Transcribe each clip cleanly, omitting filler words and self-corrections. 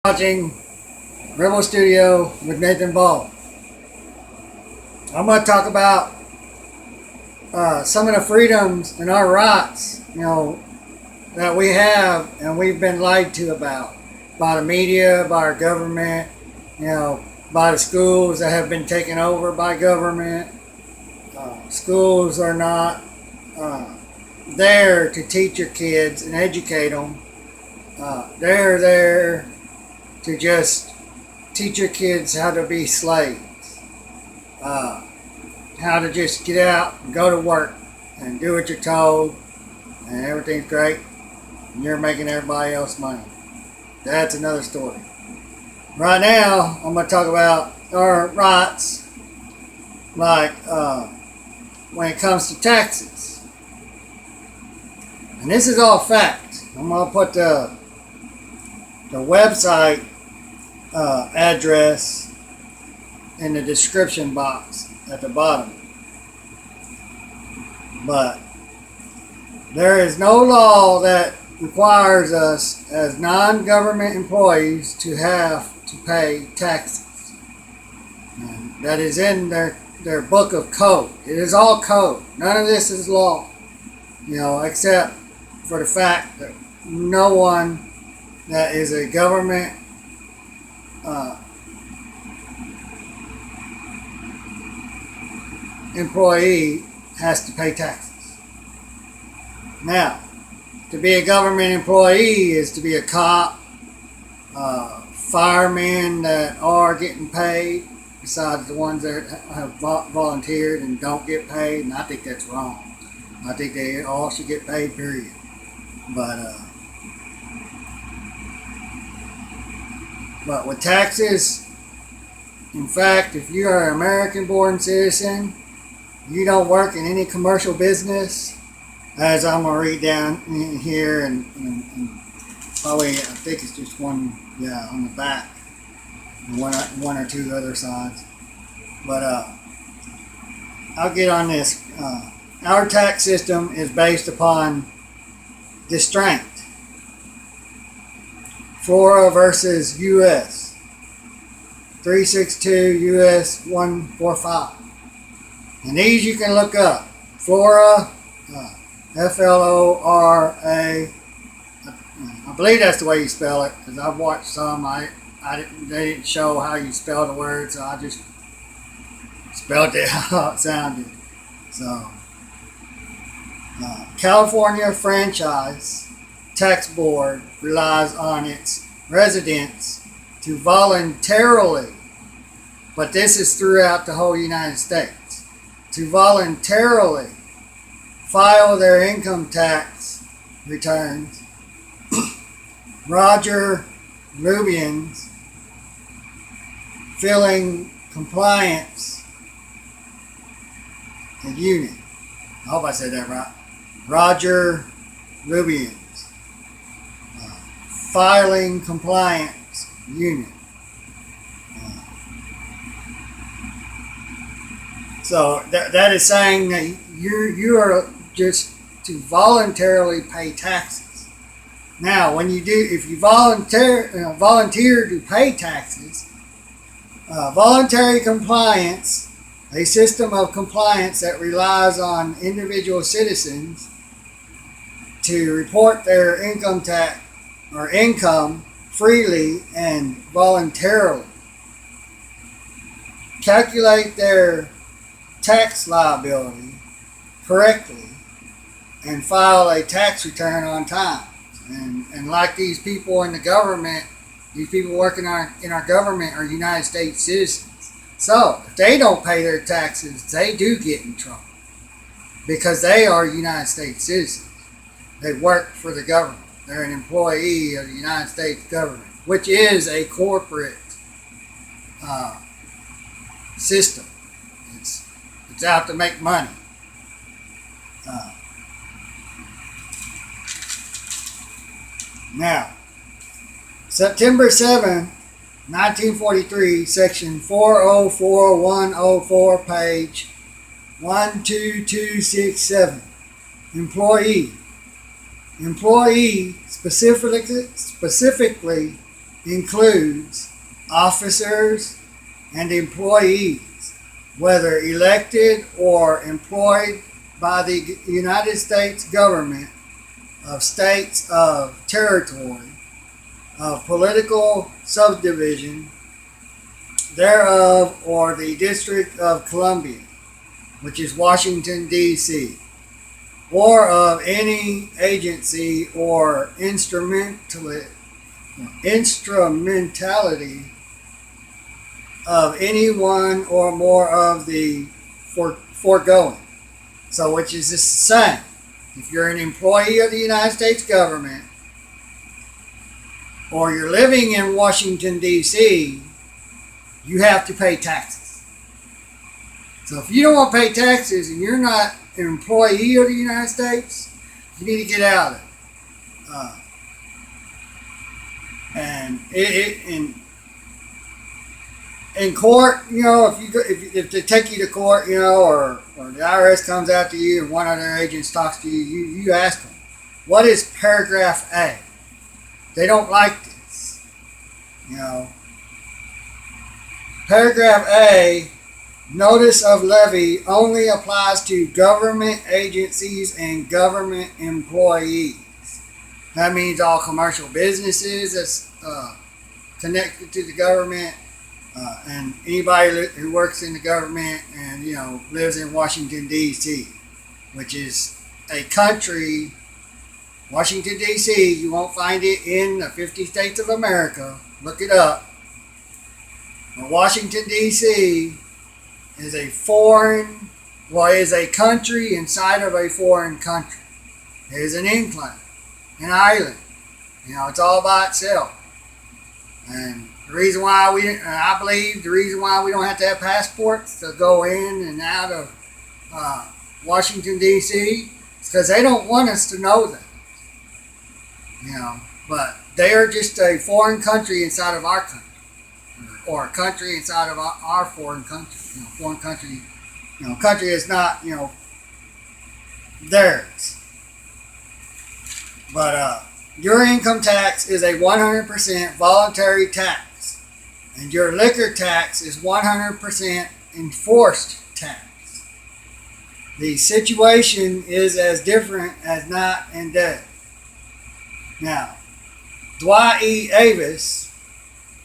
Watching Rebel Studio with Nathan Ball. I'm going to talk about some of the freedoms and our rights, that we have and we've been lied to about by the media, by our government, by the schools that have been taken over by government. Schools are not there to teach your kids and educate them. They're there to just teach your kids how to be slaves, how to just get out and go to work and do what you're told, and everything's great, and you're making everybody else money. That's another story. Right now, I'm going to talk about our rights, like when it comes to taxes. And this is all fact. I'm going to put the website address in the description box at the bottom. But there is no law that requires us as non-government employees to have to pay taxes. And that is in their book of code. It is all code. None of this is law. Except for the fact that no one that is a government employee has to pay taxes. Now, to be a government employee is to be a cop, firemen that are getting paid, besides the ones that have volunteered and don't get paid, and I think that's wrong. I think they all should get paid, period. But with taxes, in fact, if you are an American-born citizen, you don't work in any commercial business, as I'm going to read down in here, and probably, I think it's just one, on the back, and one or two other sides. But I'll get on this. Our tax system is based upon the strength. Florida versus U.S. 362 U.S. 145. And these you can look up. Flora, Flora. I believe that's the way you spell it, because I've watched some. They didn't show how you spell the word, so I just spelled it how it sounded. So, California Franchise Tax Board relies on its residents to voluntarily, but this is throughout the whole United States, to voluntarily file their income tax returns. Roger Rubians filling compliance and unit. I hope I said that right. Roger Rubians filing compliance unit. So that is saying that you are just to voluntarily pay taxes. Now, if you volunteer to pay taxes, voluntary compliance, a system of compliance that relies on individual citizens to report their income tax or income freely and voluntarily, calculate their tax liability correctly, and file a tax return on time. And like these people in the government, these people working in our government are United States citizens. So if they don't pay their taxes, they do get in trouble, because they are United States citizens. They work for the government. They're an employee of the United States government, which is a corporate system. It's out to make money. Now, September 7, 1943, section 404104, page 12267. Employee. Employee specifically includes officers and employees, whether elected or employed by the United States government, of states of territory, of political subdivision thereof, or the District of Columbia, which is Washington, D.C., or of any agency or instrumentality of any one or more of the foregoing. So, which is the same. If you're an employee of the United States government, or you're living in Washington, D.C., you have to pay taxes. So if you don't want to pay taxes and you're not an employee of the United States, you need to get out of it. And in court, you know, if they take you to court, you know, or the IRS comes after you and one of their agents talks to you, you ask them, what is paragraph A? They don't like this, you know. Paragraph A, notice of levy, only applies to government agencies and government employees. That means all commercial businesses that's connected to the government, and anybody who works in the government and, you know, lives in Washington, D.C., which is a country. Washington, D.C., you won't find it in the 50 states of America. Look it up. But Washington, D.C. is is a country inside of a foreign country. It is an enclave, an island. You know, it's all by itself. And the reason why I believe the reason why we don't have to have passports to go in and out of Washington, D.C. is because they don't want us to know that. You know, but they are just a foreign country inside of our country, or a country inside of our foreign country. You know, foreign country, you know, country is not, you know, theirs. But your income tax is a 100% voluntary tax, and your liquor tax is 100% enforced tax. The situation is as different as night and day. Now, Dwight E. Avis,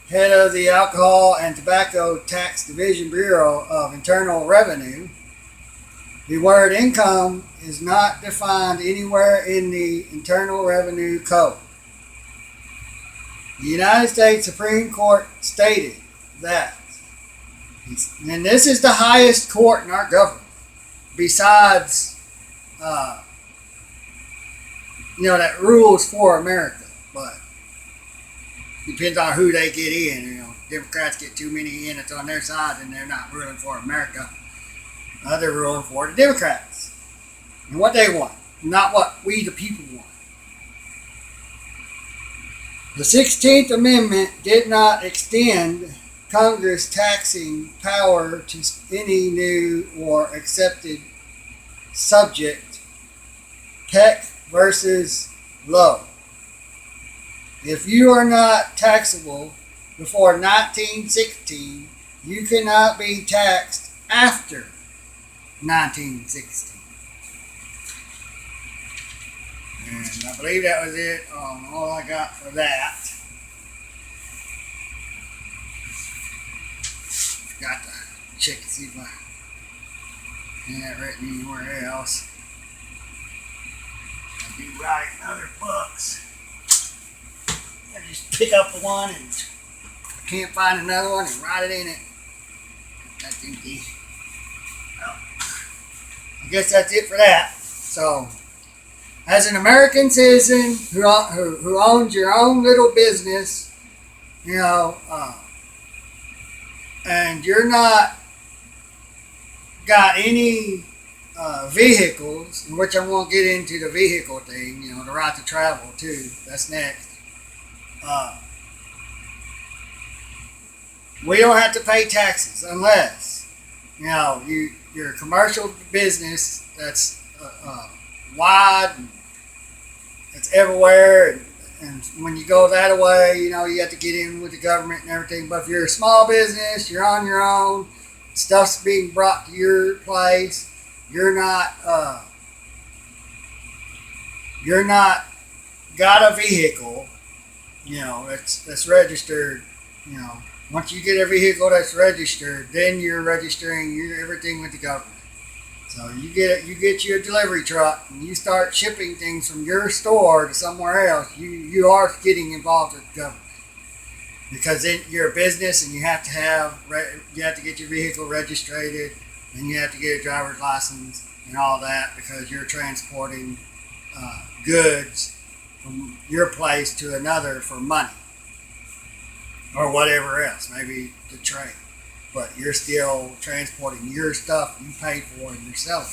head of the Alcohol and Tobacco Tax Division Bureau of Internal Revenue, the word income is not defined anywhere in the Internal Revenue Code. The United States Supreme Court stated that, and this is the highest court in our government, besides you know, that rules for America, but depends on who they get in. You know, Democrats get too many in, it's on their side, and they're not ruling for America. They're ruling for the Democrats and what they want, not what we the people want. The 16th Amendment did not extend Congress taxing power to any new or accepted subject. Peck versus Lowe. If you are not taxable before 1916, you cannot be taxed after 1916. And I believe that was it on all I got for that. Got to check and see if I had it written anywhere else. I do write in other books. I just pick up one and I can't find another one and write it in it. That's empty. Well, I guess that's it for that. So, as an American citizen who owns your own little business, you know, and you're not got any vehicles, in which I'm going to get into the vehicle thing, you know, the right to travel too. That's next. We don't have to pay taxes unless, you know, you're a commercial business that's wide, and it's everywhere, and when you go that way, you know, you have to get in with the government and everything. But if you're a small business, you're on your own, stuff's being brought to your place, you're not got a vehicle, you know, that's registered, you know. Once you get a vehicle that's registered, then you're registering everything with the government. So you get you a delivery truck and you start shipping things from your store to somewhere else. You are getting involved with the government because then you're a business and you have to get your vehicle registered and you have to get a driver's license and all that because you're transporting goods from your place to another for money or whatever else, maybe to trade. But you're still transporting your stuff you paid for and you're selling.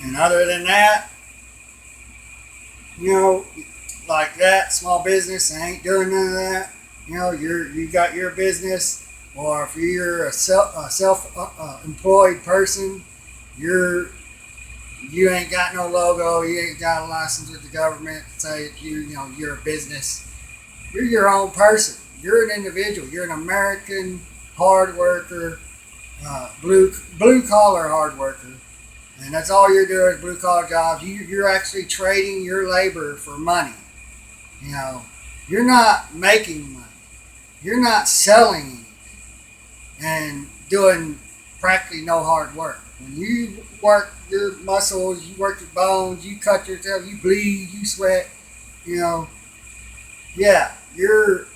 And other than that, you know, like that, small business ain't doing none of that. You know, you got your business, or if you're a self-employed person, you ain't got no logo, you ain't got a license with the government to say you're a business. You're your own person. You're an individual. You're an American hard worker, blue collar hard worker, and that's all you're doing is blue collar jobs. You're actually trading your labor for money. You know, you're not making money. You're not selling anything, and doing practically no hard work. When you work your muscles, you work your bones, you cut yourself, you bleed, you sweat. You know, yeah, you're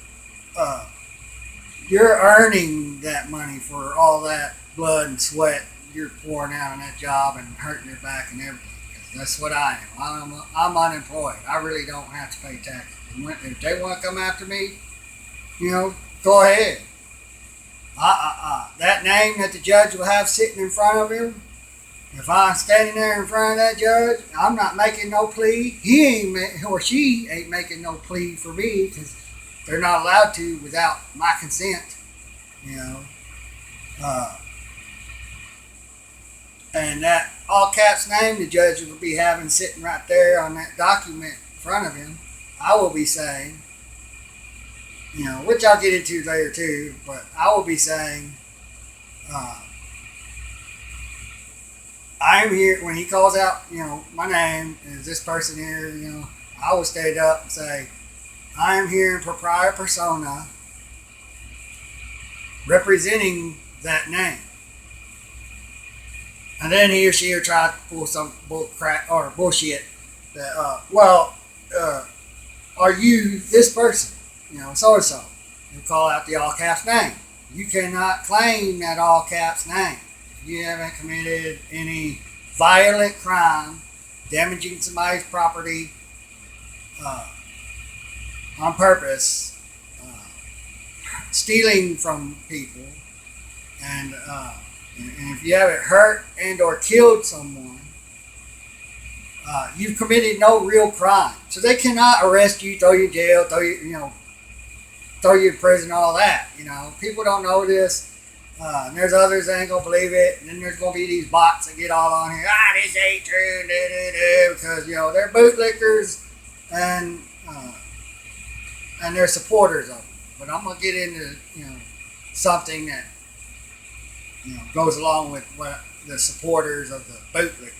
earning that money for all that blood and sweat you're pouring out on that job and hurting your back and everything. That's what I am. I'm unemployed. I really don't have to pay taxes. If they want to come after me, you know, go ahead. That name that the judge will have sitting in front of him, if I'm standing there in front of that judge, I'm not making no plea. He or she ain't making no plea for me because they're not allowed to without my consent, you know. And that all caps name the judge will be having sitting right there on that document in front of him, I will be saying, you know, which I'll get into later too, but I will be saying, I am here, when he calls out, you know, my name, is this person here, you know, I will stand up and say, I am here in propria persona representing that name. And then he or she will try to pull some bullshit that, are you this person? You know, so-and-so. And call out the all caps name. You cannot claim that all caps name. If you haven't committed any violent crime, damaging somebody's property on purpose, stealing from people, and if you haven't hurt and or killed someone, you've committed no real crime. So they cannot arrest you, throw you in jail, throw you in prison, all that. You know, people don't know this. And there's others that ain't gonna believe it. And then there's gonna be these bots that get all on here. This ain't true, because you know they're bootlickers and they're supporters of them. But I'm gonna get into something that goes along with what the supporters of the bootlickers,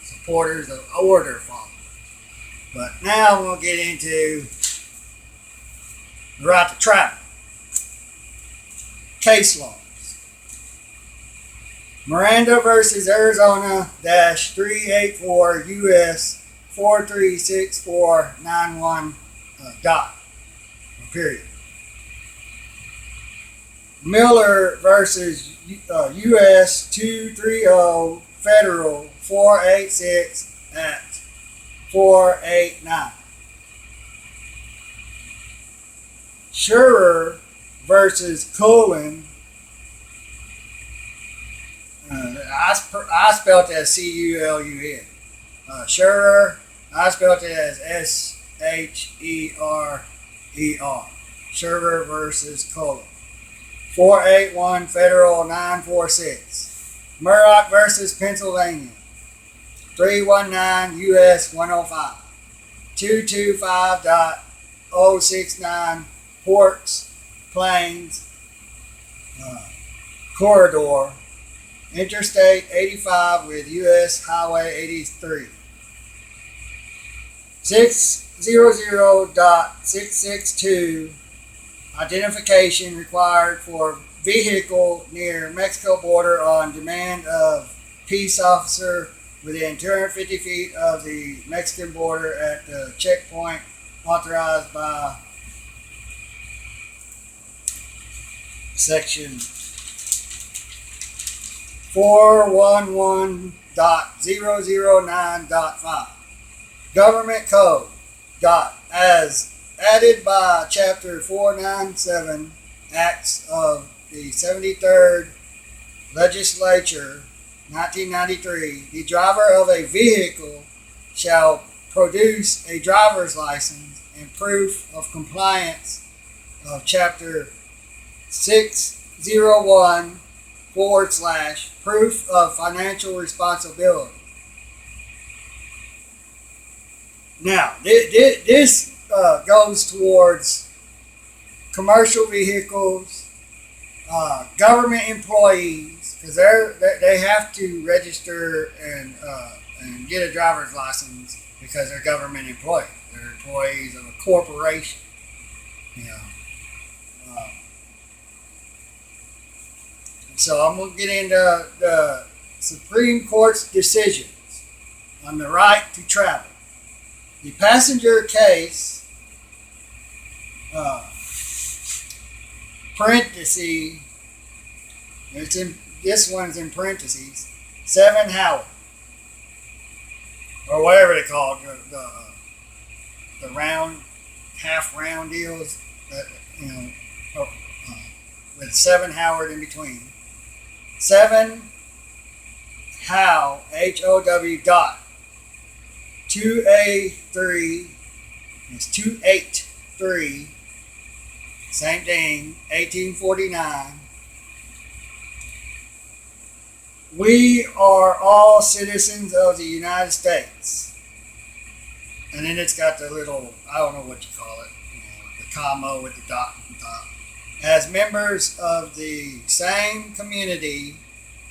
supporters of order follow. But now we'll get into the right to travel. Case laws. Miranda versus Arizona -384 US 436491 dot. Period. Miller versus US 230 Federal 486 at 489. Schurer versus Cullen. I spelled it as Culun. Schurer, I spelled it as Sherer. Schurer versus Cullen. 481 Federal 946. Murdoch versus Pennsylvania. 319 US 105. 225.069 Ports Plains Corridor, Interstate 85 with US Highway 83. 600.662 identification required for vehicle near Mexico border on demand of peace officer within 250 feet of the Mexican border at the checkpoint authorized by section 411.009.5 Government Code as added by Chapter 497 Acts of the 73rd Legislature 1993, the driver of a vehicle shall produce a driver's license and proof of compliance of Chapter 601 / proof of financial responsibility. Now, this goes towards commercial vehicles, government employees, because they have to register and get a driver's license because they're government employees. They're employees of a corporation. You know. So I'm going to get into the Supreme Court's decisions on the right to travel. The passenger case, parentheses, this one's in parentheses, 7 Howard, or whatever they call it, the round, half round deals, with 7 Howard in between. 7 How, HOW dot 2A3, it's 283, same thing, 1849. We are all citizens of the United States. And then it's got the little, I don't know what you call it, the comma with the dot on top. As members of the same community,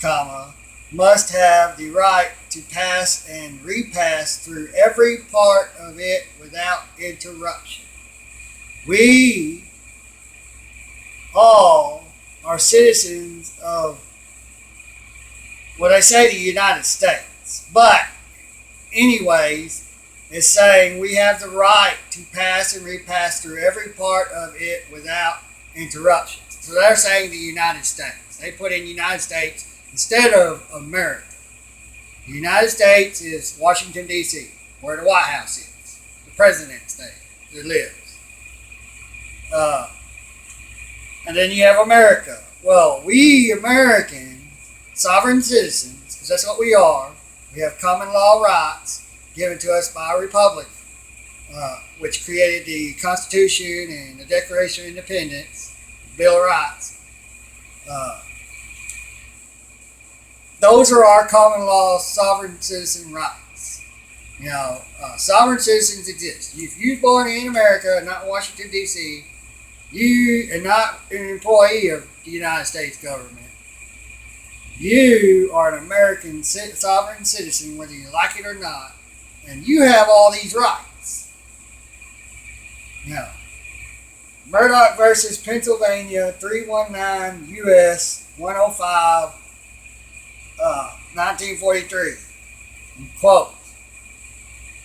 comma, must have the right to pass and repass through every part of it without interruption. We all are citizens of, well, they say the United States, but anyways, it's saying we have the right to pass and repass through every part of it without interruptions. So they're saying the United States. They put in United States instead of America. The United States is Washington, D.C., where the White House is. The president lives. And then you have America. Well, we Americans, sovereign citizens, because that's what we are, we have common law rights given to us by a republic, which created the Constitution and the Declaration of Independence, Bill of Rights. Those are our common law sovereign citizen rights. Sovereign citizens exist. If you're born in America, not Washington, D.C., you are not an employee of the United States government. You are an American sovereign citizen, whether you like it or not, and you have all these rights. Murdoch versus Pennsylvania, 319 U.S. 105, 1943. Quote,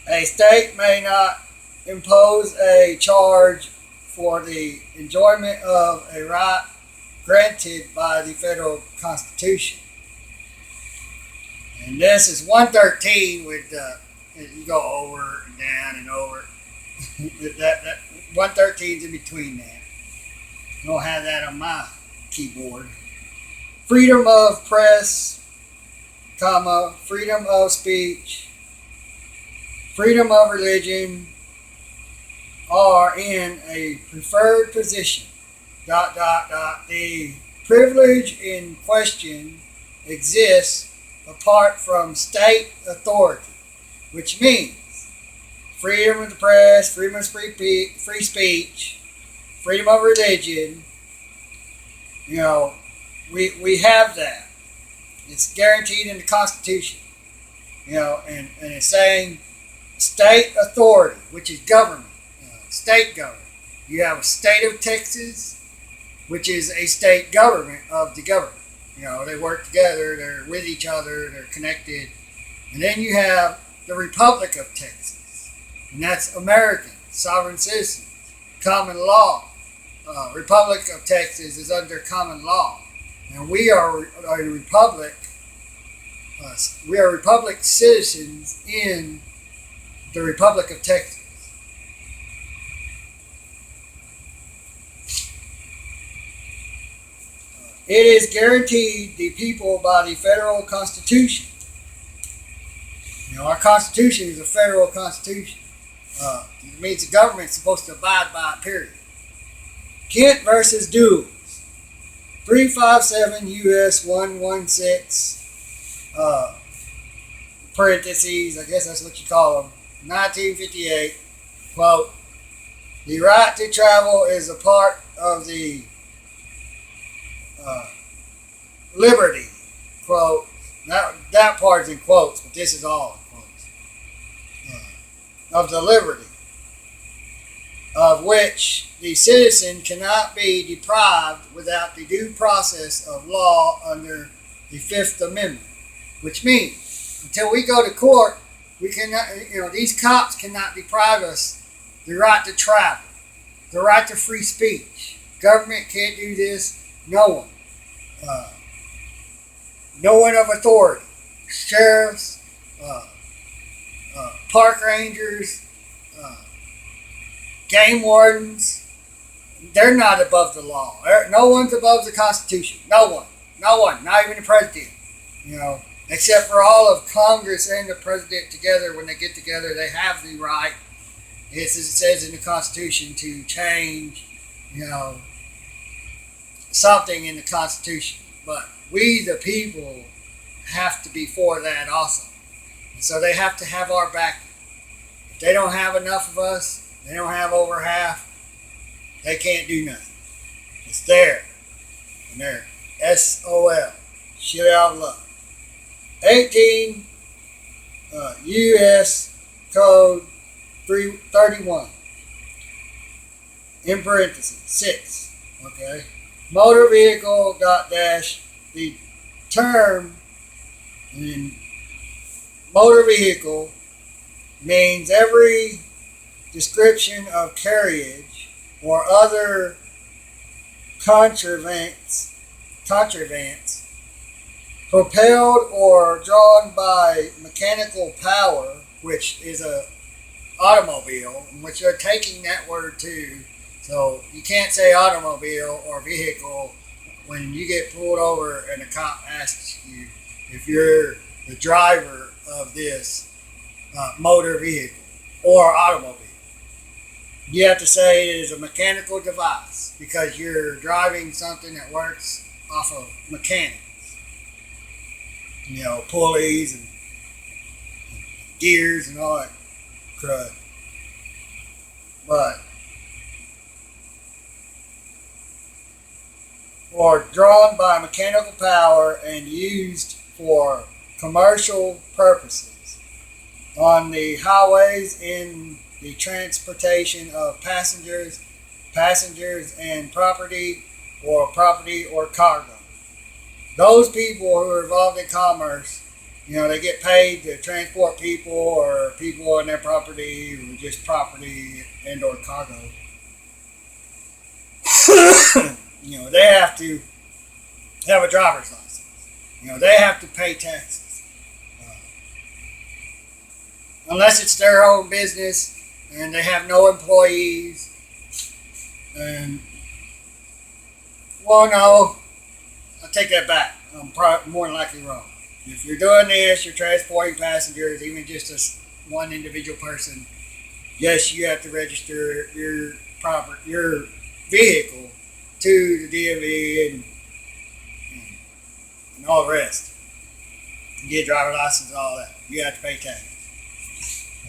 a state may not impose a charge for the enjoyment of a right granted by the federal Constitution. And this is 113 with you go over and down and over. that 113's in between that. I don't have that on my keyboard. Freedom of press, comma, freedom of speech, freedom of religion are in a preferred position. ... The privilege in question exists apart from state authority, which means freedom of the press, freedom of free speech, freedom of religion. We have that. It's guaranteed in the Constitution. And it's saying state authority, which is government, state government. You have a state of Texas, which is a state government of the government. They work together, they're with each other, they're connected. And then you have the Republic of Texas, and that's American, sovereign citizens, common law. Republic of Texas is under common law. And we are a republic. We are republic citizens in the Republic of Texas. It is guaranteed the people by the federal Constitution. Our Constitution is a federal Constitution. It means the government's supposed to abide by it, period. Kent versus Dewey. 357 U.S. 116, parentheses, I guess that's what you call them, 1958, quote, the right to travel is a part of the liberty, quote, that part's in quotes, but this is all in quotes, of the liberty, of which the citizen cannot be deprived without the due process of law under the Fifth Amendment. Which means, until we go to court, we cannot, these cops cannot deprive us the right to travel, the right to free speech. Government can't do this. No one. No one of authority. Sheriffs, park rangers, game wardens, they're not above the law. No one's above the Constitution. No one. Not even the president. Except for all of Congress and the president together. When they get together, they have the right, as it says in the Constitution, to change, something in the Constitution. But we, the people, have to be for that also. And so they have to have our backing. If they don't have enough of us, they don't have over half, they can't do nothing. It's there. And they're SOL. Shit out of luck. 18 U.S. Code 331. In parentheses. 6. Okay. Motor vehicle dash. The term in motor vehicle means every description of carriage or other contrivance propelled or drawn by mechanical power, which is a automobile, which they're taking that word too. So you can't say automobile or vehicle when you get pulled over and a cop asks you if you're the driver of this motor vehicle or automobile. You have to say it is a mechanical device because you're driving something that works off of mechanics. Pulleys and gears and all that crud. But, or drawn by mechanical power and used for commercial purposes on the highways in the transportation of passengers and property or cargo. Those people who are involved in commerce, they get paid to transport people or people on their property or just property and or cargo. They have to have a driver's license. They have to pay taxes. Unless it's their own business and they have no employees. And, well, no, I'll take that back. I'm probably more than likely wrong. If you're doing this, you're transporting passengers, even just as one individual person, yes, you have to register your vehicle to the DMV and all the rest. You get a driver's license and all that. You have to pay taxes.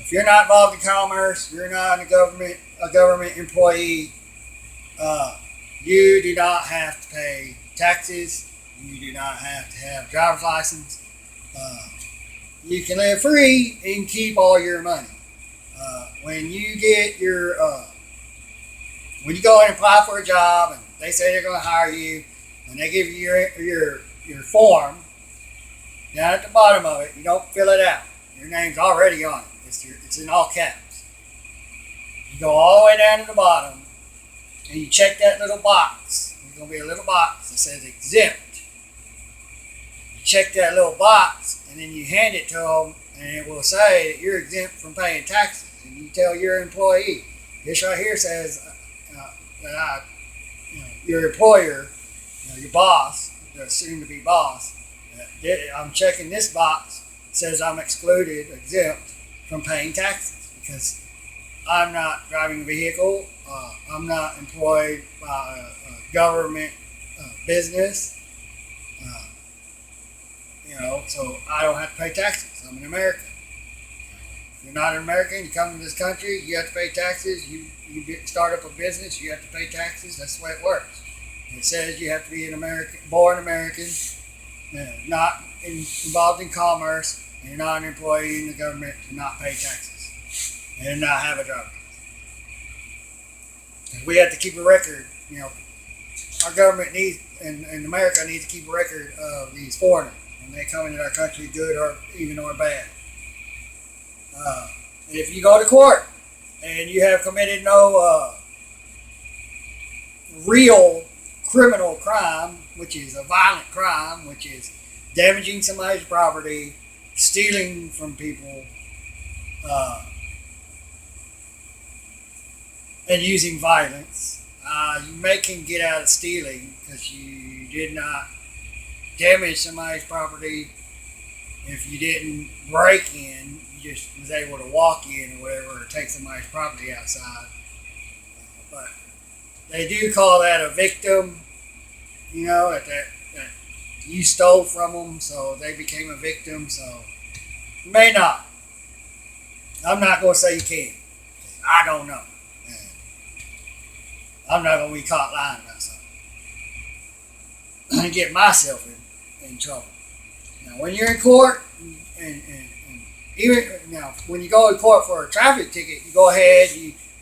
If you're not involved in commerce, you're not a government employee. You do not have to pay taxes. You do not have to have a driver's license. You can live free and keep all your money. When you get your when you go in and apply for a job and they say they're going to hire you and they give you your form, down at the bottom of it, you don't fill it out. Your name's already on it. It's in all caps. You go all the way down to the bottom and you check that little box. There's going to be a little box that says exempt. You check that little box and then you hand it to them and it will say that you're exempt from paying taxes. And you tell your employee, this right here says that your employer, your boss, the soon-to-be boss, I'm checking this box, says I'm excluded, exempt from paying taxes because I'm not driving a vehicle, I'm not employed by a government business, so I don't have to pay taxes. I'm an American. If you're not an American, you come to this country, you have to pay taxes. You start up a business, you have to pay taxes. That's the way it works. It says you have to be an American, born American, not involved in commerce, and you're not an employee in the government to not pay taxes and not have a driver's license. We have to keep a record. Our government needs, and America needs to keep a record of these foreigners when they come into our country, good or bad. If you go to court and you have committed no real criminal crime, which is a violent crime, which is damaging somebody's property, stealing from people, and using violence, you can get out of stealing because you did not damage somebody's property. If you didn't break in, you just was able to walk in or whatever, or take somebody's property outside. But they do call that a victim, that you stole from them, so they became a victim. So you may not. I'm not going to say you can. I don't know. I'm not going to be caught lying about something and get myself in trouble. Now, when you're in court, and even now, when you go to court for a traffic ticket, you go ahead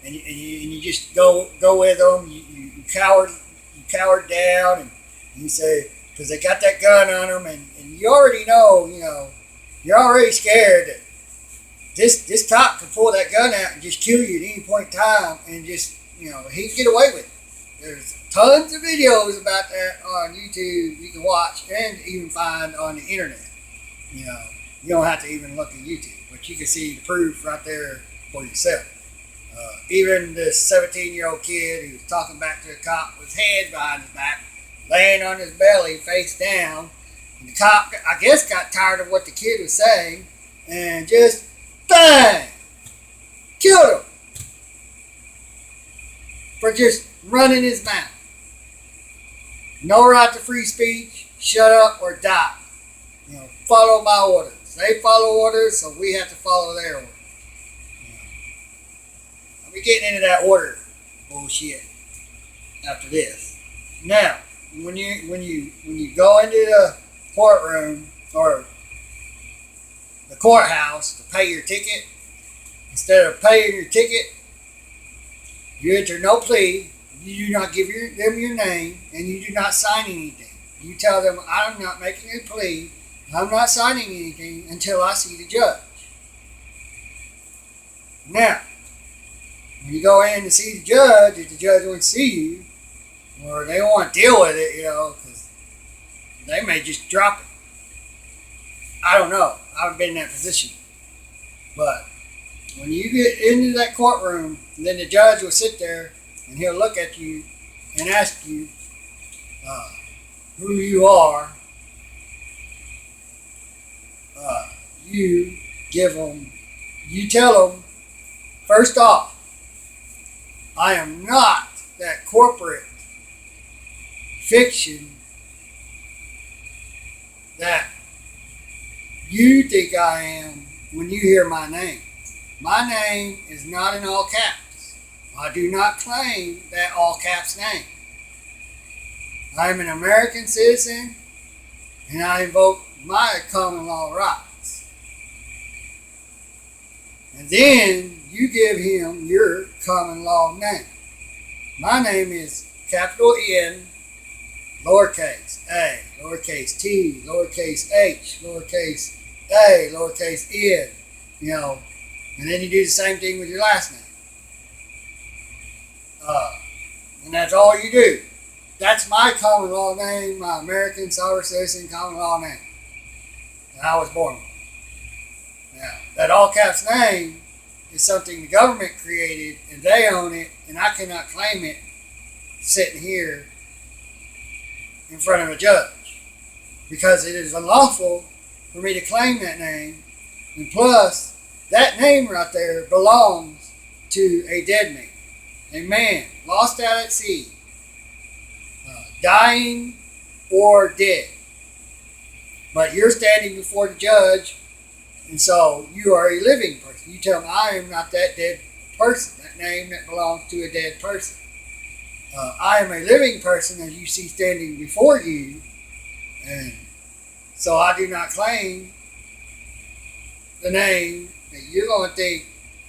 and you just go with them. You cower down, and you say, because they got that gun on them, and you already know, you're already scared that this cop can pull that gun out and just kill you at any point in time, and just, he can get away with it. There's tons of videos about that on YouTube you can watch and even find on the internet. You don't have to even look at YouTube, but you can see the proof right there for yourself. Even this 17-year-old kid who was talking back to a cop with his hands behind his back, laying on his belly, face down. And the cop, I guess, got tired of what the kid was saying and just, bang, killed him for just running his mouth. No right to free speech, shut up or die. Follow my orders. They follow orders, so we have to follow their orders. I'll be getting into that order bullshit after this. Now, when you go into the courtroom or the courthouse to pay your ticket, instead of paying your ticket, you enter no plea. You do not give them your name, and you do not sign anything. You tell them, I'm not making a plea. I'm not signing anything until I see the judge. Now, when you go in to see the judge, if the judge wants to see you, or they want to deal with it, because they may just drop it. I don't know. I haven't been in that position. But when you get into that courtroom, then the judge will sit there and he'll look at you and ask you who you are. You tell them, first off, I am not that corporate fiction that you think I am when you hear my name. my name is not in all caps. I do not claim that all caps name. I am an American citizen and I invoke my common law rights. And then you give him your common law name. My name is capital N, lowercase a, lowercase t, lowercase h, lowercase a, lowercase n, and then you do the same thing with your last name. And that's all you do. That's my common law name, my American sovereign citizen common law name that I was born with. Now, that all caps name is something the government created and they own it, and I cannot claim it sitting here in front of a judge because it is unlawful for me to claim that name, and plus that name right there belongs to a dead man, a man lost out at sea, dying or dead. But you're standing before the judge, and so you are a living person. You tell him, I am not that dead person, that name that belongs to a dead person. I am a living person as you see standing before you, and so I do not claim the name that you're going to think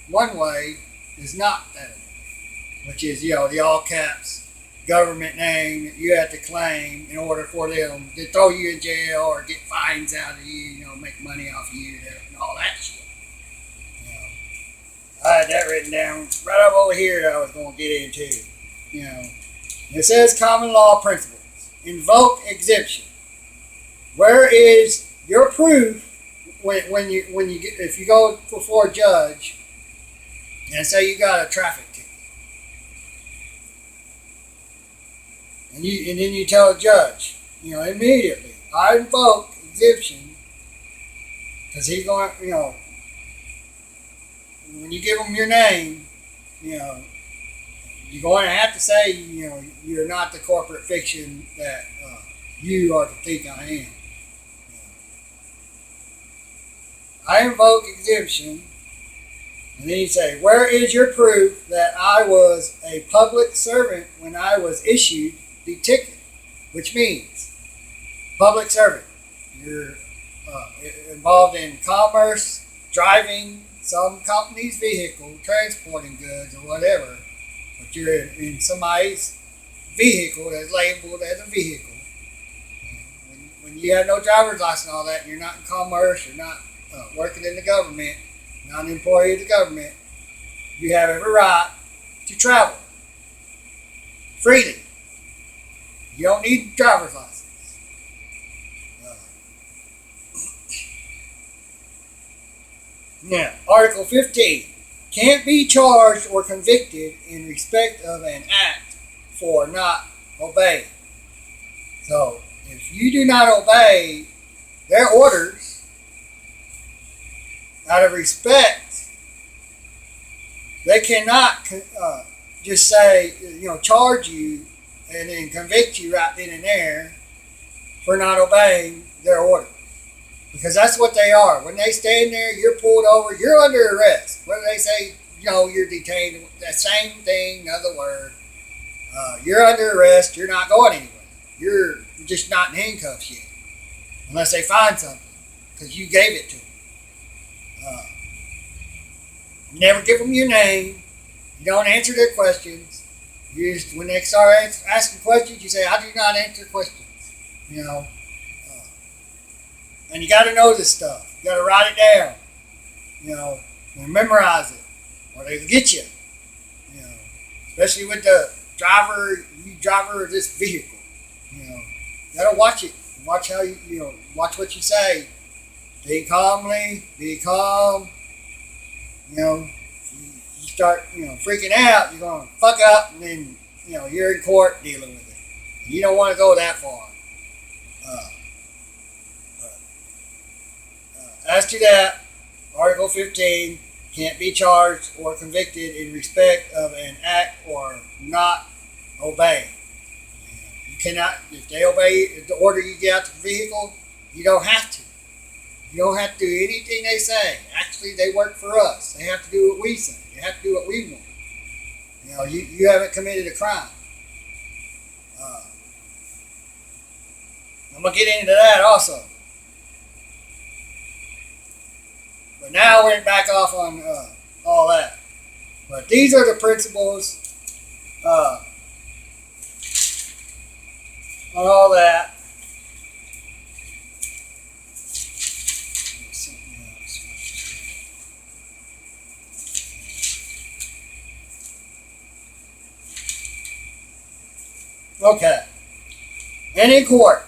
one way is not that way, which is, the all caps government name that you have to claim in order for them to throw you in jail or get fines out of you, make money off of you and all that shit. I had that written down right up over here that I was going to get into. It says common law principles. Invoke exemption. Where is your proof if you go before a judge and say you got a traffic ticket, and then you tell a judge, immediately, I invoke exemption, because he's going, when you give him your name, you're going to have to say, you're not the corporate fiction that you are to think I am. I invoke exemption, and then you say, where is your proof that I was a public servant when I was issued the ticket? Which means, public servant, you're involved in commerce, driving some company's vehicle, transporting goods or whatever, but you're in somebody's vehicle that's labeled as a vehicle. When you have no driver's license and all that, and you're not in commerce, you're not working in the government, not an employee of the government, you have every right to travel freely. You don't need a driver's license. Now, Article 15. Can't be charged or convicted in respect of an act for not obeying. So, if you do not obey their orders, out of respect, they cannot just say, charge you and then convict you right then and there for not obeying their orders. Because that's what they are. When they stand there, you're pulled over, you're under arrest. Whether they say, you're detained, that same thing, another word. You're under arrest, you're not going anywhere. You're just not in handcuffs yet. Unless they find something, because you gave it to them. Never give them your name. You don't answer their questions. You just, when they start asking questions, you say, I do not answer questions. And you got to know this stuff. You got to write it down. And memorize it, or they'll get you. Especially with the driver of this vehicle. You got to watch it. Watch how watch what you say. Be calmly. Be calm. You start, freaking out, you're going to fuck up, and then, you're in court dealing with it. You don't want to go that far. As to that, Article 15 can't be charged or convicted in respect of an act or not obeying. You cannot, if they obey the order you get out to the vehicle, you don't have to. You don't have to do anything they say. Actually, basically they work for us. They have to do what we say. They have to do what we want. You haven't committed a crime. I'm gonna get into that also. But now we're back off on all that. But these are the principles on all that. Okay. And in court,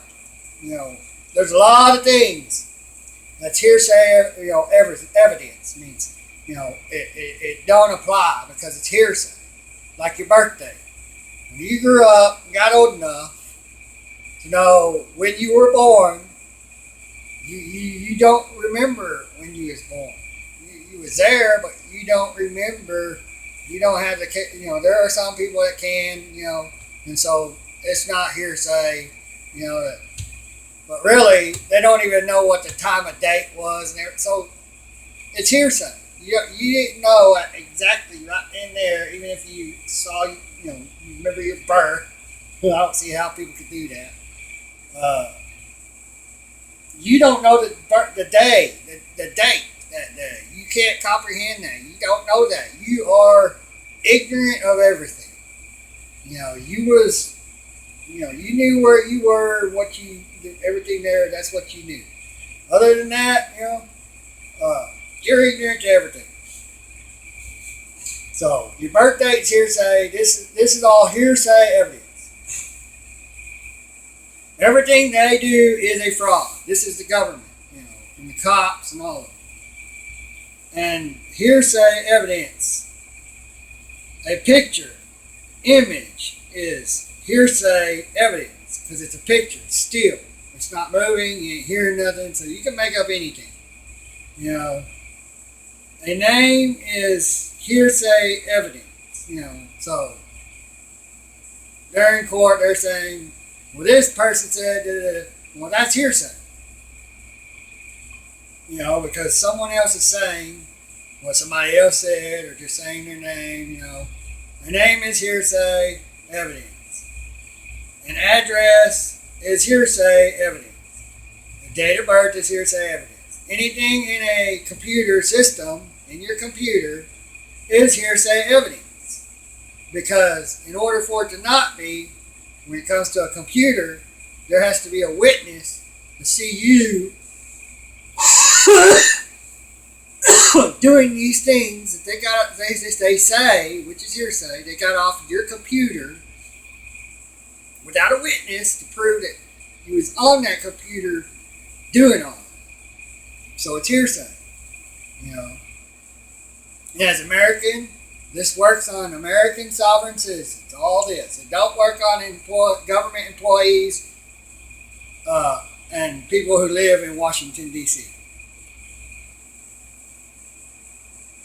there's a lot of things that's hearsay, evidence means, it don't apply because it's hearsay. Like your birthday. When you grew up and got old enough to know when you were born, you don't remember when you was born. You was there, but you don't remember. You don't have the, there are some people that can, and so it's not hearsay, but really they don't even know what the time of date was, and so it's hearsay. You didn't know exactly right in there, even if you saw, you remember your birth. I don't see how people could do that. You don't know the day, the date that day. You can't comprehend that. You don't know that. You are ignorant of everything. You knew where you were, everything there. That's what you knew. Other than that, you're ignorant to everything. So your birth date's hearsay. This is all hearsay evidence. Everything they do is a fraud. This is the government, and the cops and all of it. And hearsay evidence, a picture, image is hearsay evidence because it's a picture, it's still. It's not moving, you ain't hearing nothing, so you can make up anything. A name is hearsay evidence, so they're in court, they're saying, well, this person said, well, that's hearsay. Because someone else is saying what somebody else said or just saying their name, Their name is hearsay evidence. An address is hearsay evidence. The date of birth is hearsay evidence. Anything in a computer system, in your computer, is hearsay evidence. Because in order for it to not be, when it comes to a computer, there has to be a witness to see you doing these things that they say, which is hearsay, they got off of your computer without a witness to prove that you was on that computer doing all it. So it's hearsay. And as American, this works on American sovereign citizens. All this. It don't work on government employees and people who live in Washington, D.C.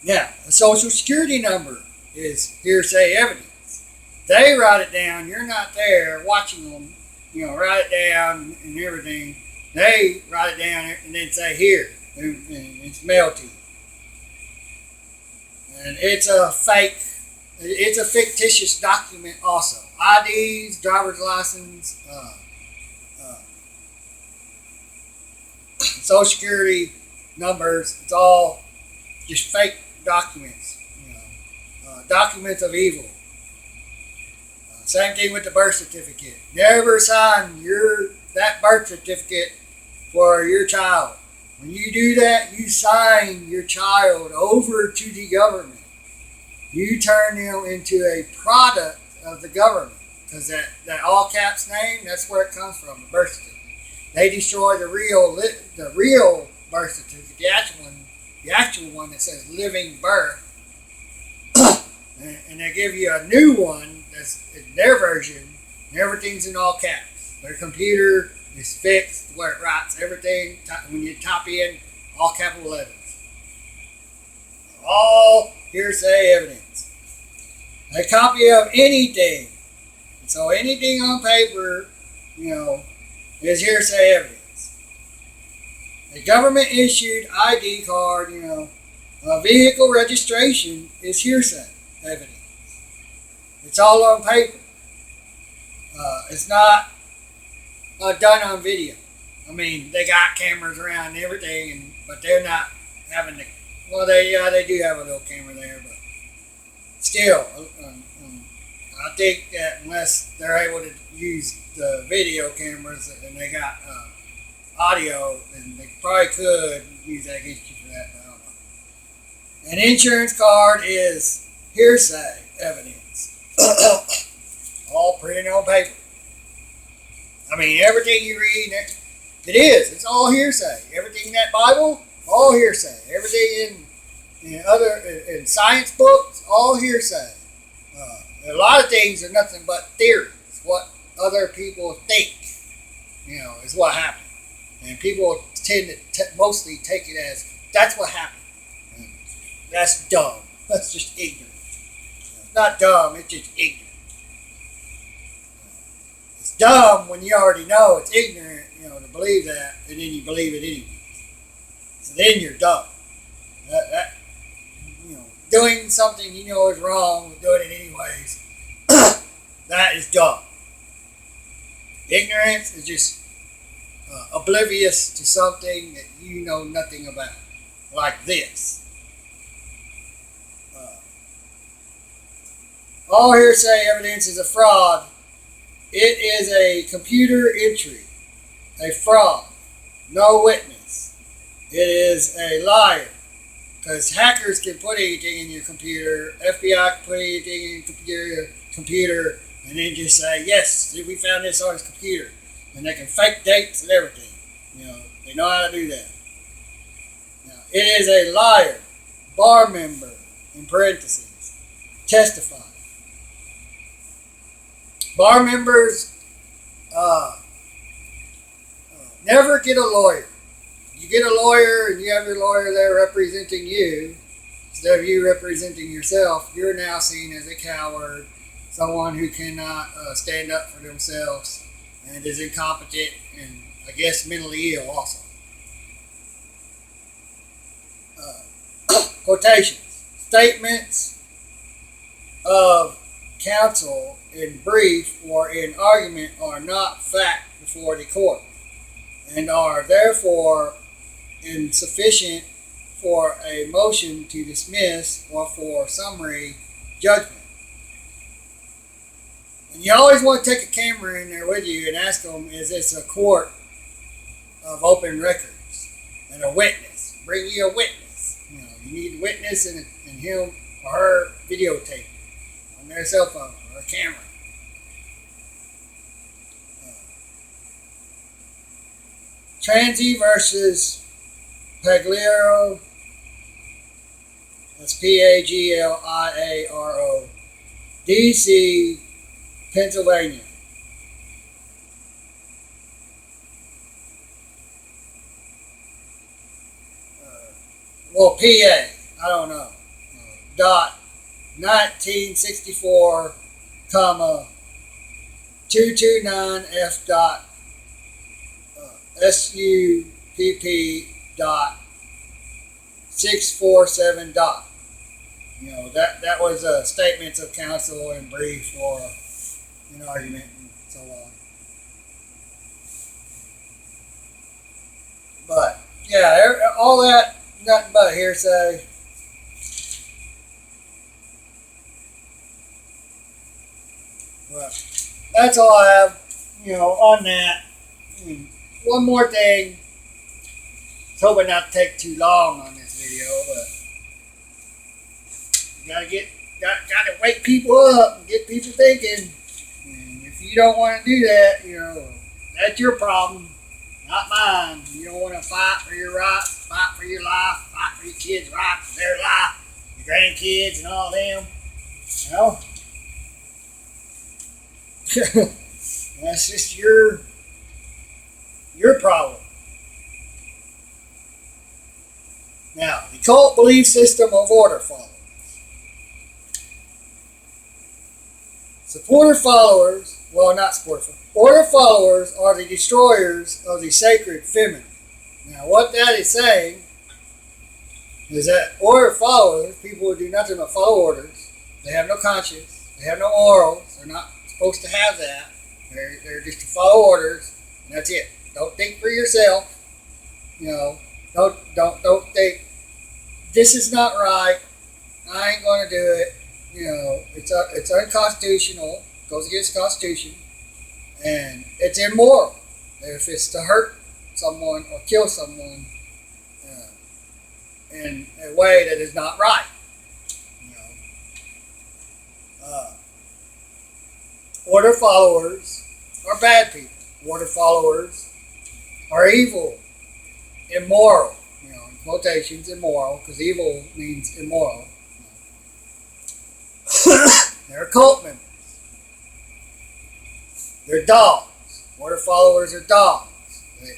Now, a social security number is hearsay evidence. They write it down. You're not there watching them, write it down and everything. They write it down and then say, here, and it's mailed to you. And it's a fictitious document also. IDs, driver's license, social security numbers, it's all just fake documents, documents of evil. Same thing with the birth certificate. Never sign that birth certificate for your child. When you do that, you sign your child over to the government. You turn them into a product of the government. Because that all caps name, that's where it comes from, the birth certificate. They destroy the real birth certificate, the actual one that says living birth. And they give you a new one that's their version, and everything's in all caps. Their computer is fixed where it writes everything when you type in all capital letters. All hearsay evidence. A copy of anything. So anything on paper, is hearsay evidence. A government issued ID card, Vehicle registration is hearsay evidence. It's all on paper. It's not done on video. I mean, they got cameras around and everything, but they're not having the. Well, they do have a little camera there, but still, I think that unless they're able to use the video cameras and they got audio, then they probably could use that against you for that. But I don't know. An insurance card is hearsay evidence, all printed on paper. I mean, everything you read, it is. It's all hearsay. Everything in that Bible, all hearsay. Everything in science books, all hearsay. A lot of things are nothing but theories. What other people think, is what happened. And people tend to mostly take it as that's what happened. And that's dumb. That's just ignorant. It's not dumb. It's just ignorant. It's dumb when you already know it's ignorant, to believe that, and then you believe it anyway. So then you're dumb. Doing something you know is wrong, but doing it anyways, that is dumb. Ignorance is just oblivious to something that you know nothing about, like this. All hearsay evidence is a fraud. It is a computer entry, a fraud, no witness. It is a liar, because hackers can put anything in your computer, FBI can put anything in your computer, and then just say, yes, we found this on his computer. And they can fake dates and everything. They know how to do that. Now, it is a liar, bar member, in parentheses, testify. Bar members never get a lawyer. You get a lawyer and you have your lawyer there representing you, instead of you representing yourself, you're now seen as a coward, someone who cannot stand up for themselves and is incompetent and, I guess, mentally ill also. Quotations. Statements of counsel in brief or in argument are not fact before the court and are therefore insufficient for a motion to dismiss or for summary judgment. And you always want to take a camera in there with you and ask them, is this a court of open records? And a witness. Bring you a witness. You need a witness and him or her videotape on their cell phone or a camera. Transi versus Pagliaro. That's Pagliaro. DC, Pennsylvania. PA, I don't know. Dot 1964, comma 229F dot SUPP dot 647 dot. That was statements of counsel in brief or an argument and so on. But yeah, all that, nothing but hearsay. Well, that's all I have, on that. One more thing. I was hoping not to take too long on this video, but you gotta wake people up and get people thinking. And if you don't want to do that, that's your problem, not mine. You don't want to fight for your rights, fight for your life, fight for your kids' rights, their life, your grandkids and all them. That's just your problem. Now, the cult belief system of order followers. Order followers are the destroyers of the sacred feminine. Now, what that is saying is that order followers, people who do nothing but follow orders, they have no conscience, they have no morals, they're not supposed to have that. They're just to follow orders, and that's it. Don't think for yourself. You know, don't think this is not right. I ain't going to do it. You know, it's unconstitutional. Goes against the Constitution, and it's immoral. If it's to hurt someone or kill someone in a way that is not right. You know, order followers are bad people. Order followers are evil, immoral. You know, in quotations, immoral, because evil means immoral. They're cult members. They're dogs. Order followers are dogs. They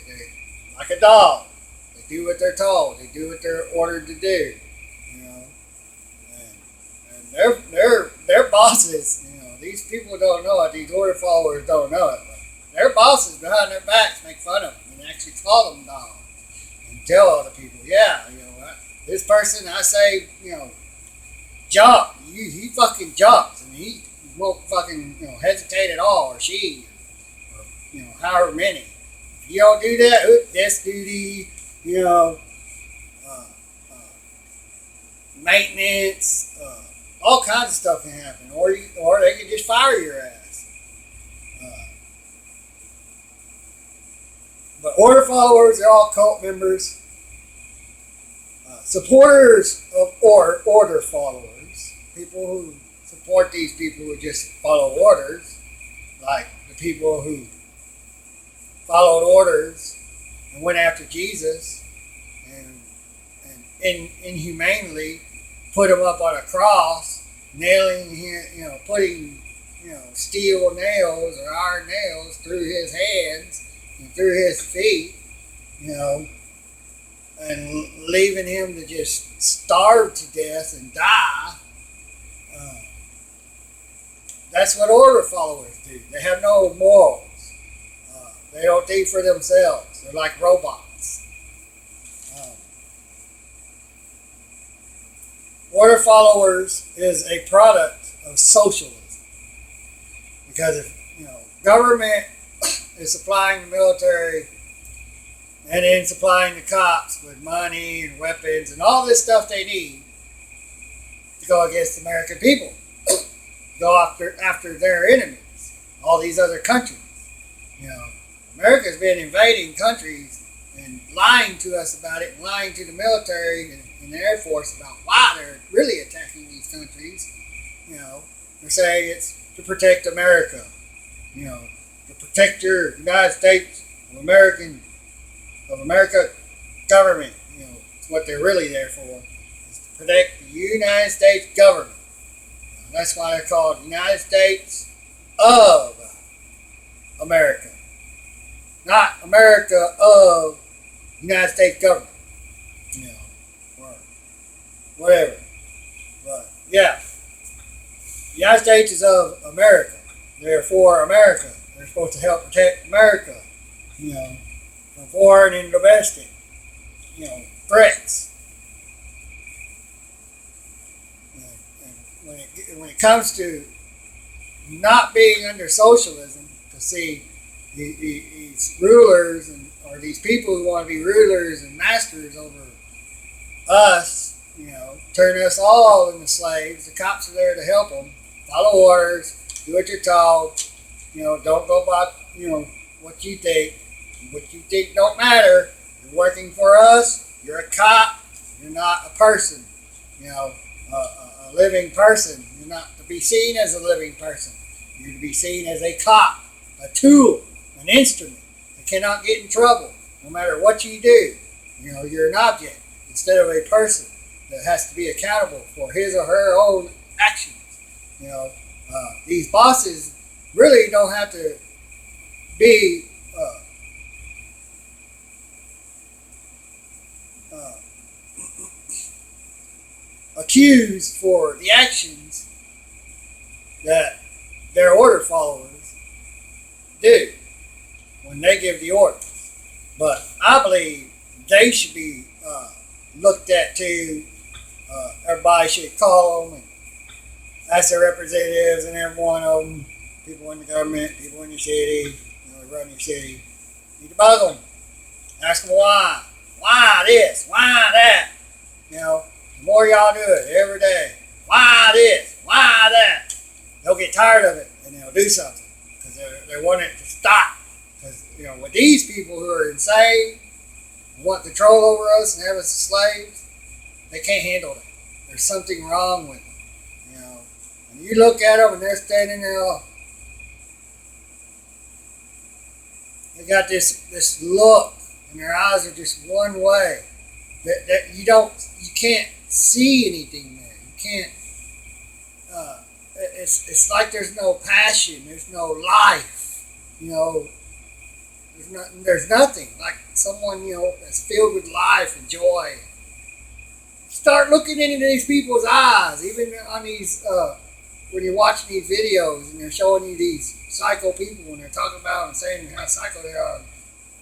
like a dog. They do what they're told. They do what they're ordered to do. You know, and their bosses. You know, these people don't know it. These order followers don't know it. But their bosses behind their backs make fun of them and actually call them dogs and tell other people, yeah, you know, this person, I say, you know, jump. He fucking jumps, and he won't fucking, you know, hesitate at all, or she, or, you know, however many. If you don't do that, this duty, you know, maintenance, all kinds of stuff can happen, or they can just fire your ass. But order followers, they're all cult members. Supporters of order followers. People who support these people who just follow orders, like the people who followed orders and went after Jesus and inhumanely put him up on a cross, nailing him, you know, putting, you know, steel nails or iron nails through his hands and through his feet, you know, and leaving him to just starve to death and die. That's what order followers do. They have no morals. They don't think for themselves. They're like robots. Order followers is a product of socialism. Because if, you know, government is supplying the military and then supplying the cops with money and weapons and all this stuff they need to go against the American people. Go after their enemies, all these other countries. You know, America's been invading countries and lying to us about it, and lying to the military and the Air Force about why they're really attacking these countries. You know, they're saying it's to protect America. You know, to protect your United States of America government. You know, it's what they're really there for, is to protect the United States government. That's why they're called United States of America. Not America of United States government. You know, or whatever. But, yeah. The United States is of America. They're for America. They're supposed to help protect America, you know, from foreign and domestic, you know, threats. When it comes to not being under socialism, to see these rulers or these people who want to be rulers and masters over us, you know, turn us all into slaves. The cops are there to help them. Follow orders, do what you're told. You know, don't go by, you know, what you think. What you think don't matter. You're working for us. You're a cop. You're not a person. You know, a living person. You're not to be seen as a living person. You're to be seen as a cop, a tool, an instrument that cannot get in trouble no matter what you do. You know, you're an object instead of a person that has to be accountable for his or her own actions. You know, these bosses really don't have to be accused for the actions that their order followers do when they give the orders. But I believe they should be looked at too. Everybody should call them and ask their representatives and every one of them, people in the government, people in your city, run your city. You need to bug them. Ask them why. Why this? Why that? The more y'all do it every day. Why this? Why that? They'll get tired of it and they'll do something because they want it to stop. Because with these people who are insane, want control over us and have us as slaves, they can't handle it. There's something wrong with them. And you look at them and they're standing there. They got this look, and their eyes are just one way. That you can't see anything there. You can't. It's like there's no passion. There's no life. There's nothing like someone that's filled with life and joy. Start looking into these people's eyes, even on these when you're watching these videos and they're showing you these psycho people and they're talking about and saying how psycho they are.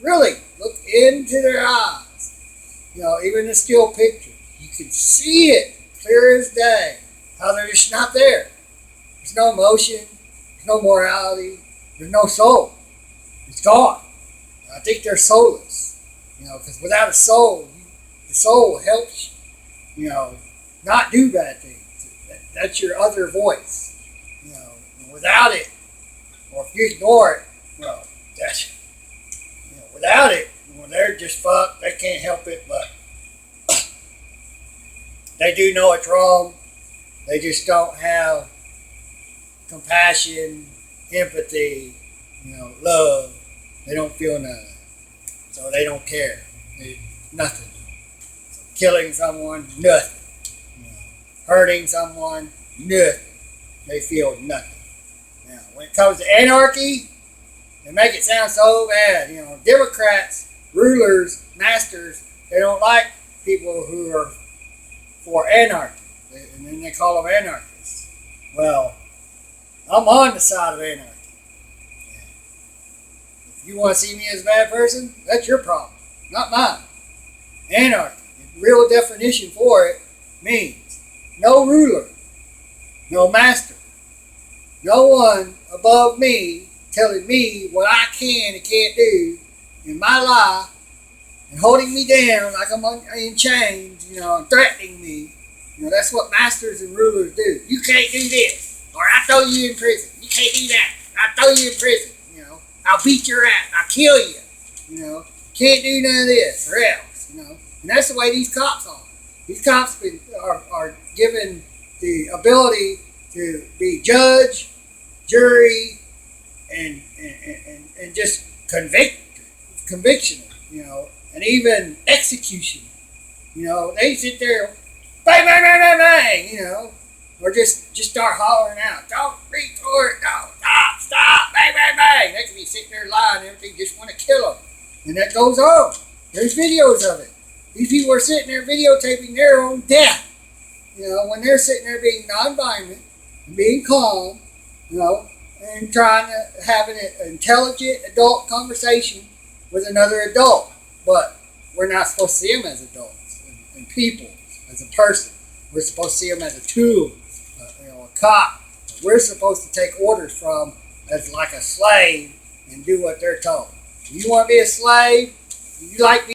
Really, look into their eyes. Even the still picture, you can see it clear as day. How they're just not there. There's no emotion. There's no morality. There's no soul. It's gone. I think they're soulless. Because without a soul, the soul helps you, not do bad things. That's your other voice. Without it, or if you ignore it, well, that's without it, they're just fucked. They can't help it, but they do know it's wrong. They just don't have compassion, empathy, love. They don't feel nothing, so they don't care. Nothing. So killing someone, nothing. Hurting someone, nothing. They feel nothing. Now, when it comes to anarchy, they make it sound so bad. Democrats, rulers, masters, they don't like people who are for anarchy. And then they call them anarchists. Well, I'm on the side of anarchy. If you want to see me as a bad person, that's your problem, not mine. Anarchy, the real definition for it, means no ruler, no master, no one above me telling me what I can and can't do in my life and holding me down like I'm in chains, and threatening me. That's what masters and rulers do. You can't do this, or I'll throw you in prison. You can't do that. I'll throw you in prison. I'll beat your ass. I'll kill you. Can't do none of this or else. And that's the way these cops are. These cops are given the ability to be judge, jury, and just conviction, and even execution. They sit there, bang, bang, bang, bang, bang, or just start hollering out, don't retort, don't stop, bang, bang, bang. They could be sitting there lying and everything, just want to kill them. And that goes on. There's videos of it. These people are sitting there videotaping their own death. When they're sitting there being non-violent, being calm, and trying to have an intelligent adult conversation with another adult. But we're not supposed to see them as adults and people, as a person. We're supposed to see them as a tool, a cop. We're supposed to take orders from as like a slave and do what they're told. You want to be a slave? You like